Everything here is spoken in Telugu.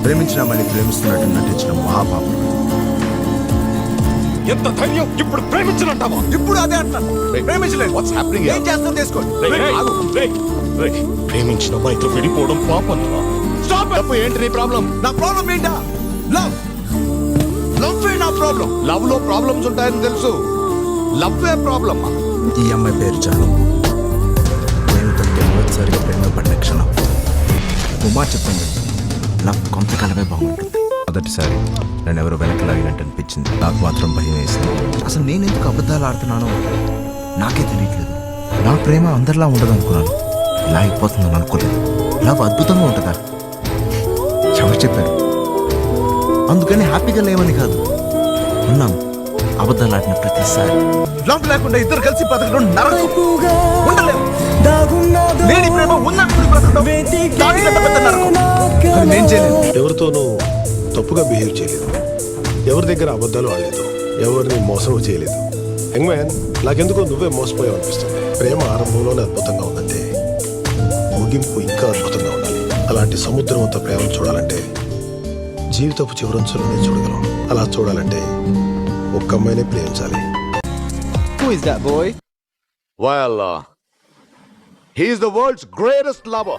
ప్రేమించిన మళ్ళీ ప్రేమిస్తున్నట్టు నటించిన మహాపాపం. ఎంత ధైర్యం ఇప్పుడు ప్రేమించనంటావా? ఇప్పుడు అదే అంటాను, ప్రేమించలేదు. What's happening? ఏం చేస్తాం తీసుకోండి. ప్రేమించిన అమ్మాయితో విడిపోవడం పాపం. తప్పు ఏంటి నీ ప్రాబ్లం? నా ప్రాబ్లం ఏంటా? లవ్. లవ్ నా ప్రాబ్లం. లవ్ లో ప్రాబ్లమ్స్ ఉంటాయని తెలుసు. లవ్ ఏ ప్రాబ్లం. ఈ అమ్మాయి పేరు చాలు. నేను తనకి మొదటిసారిగా ప్రేమ పడిన క్షణం ఉమా చెప్పింది, లవ్ కొంతకాలమే బాగుంటుంది. మొదటిసారి నన్ను ఎవరో వెనక్కి లాగినట్టు అనిపించింది. నాకు మాత్రం భయం వేసింది. అసలు నేను ఎందుకు అబద్ధాలు ఆడుతున్నానో నాకే తెలియట్లేదు. నా ప్రేమ అందరిలా ఉండదు అనుకున్నాను, ఇలా అయిపోతుందని అనుకోలేదు. లవ్ అద్భుతంగా ఉంటుందా? ఎవరు చెప్పారు? అందుకని హ్యాపీగా లేవని కాదు, ఉన్నాం అబద్ధాలు ఆడిన ప్రతిసారి. లవ్ లేకుండా ఇద్దరు కలిసి బతకడం నరకం. ఉండలేము. లేని ప్రేమ ఉన్నప్పుడు బ్రతకడం దానికంటే పెద్ద నరకం. అది నేను చేయలేను. ఎవరితోనూ తప్పుగా బిహేవ్ చేయలేదు, ఎవరి దగ్గర అబద్ధాలు ఆడలేదు, ఎవరిని మోసం చేయలేదు. యంగ్ మ్యాన్, నాకెందుకో నువ్వే మోసపోయావు అనిపిస్తుంది. ప్రేమ ఆరంభంలోనే అద్భుతంగా ఉందంటే ముగింపు ఇంకా అద్భుతంగా ఉండాలి. అలాంటి సముద్రమంత ప్రేమను చూడాలంటే జీవితపు చివరంచులోనే చూడగలం. అలా చూడాలంటే ఒక్క అమ్మాయినే ప్రేమించాలి. Who is that boy? Well, he is the world's greatest lover.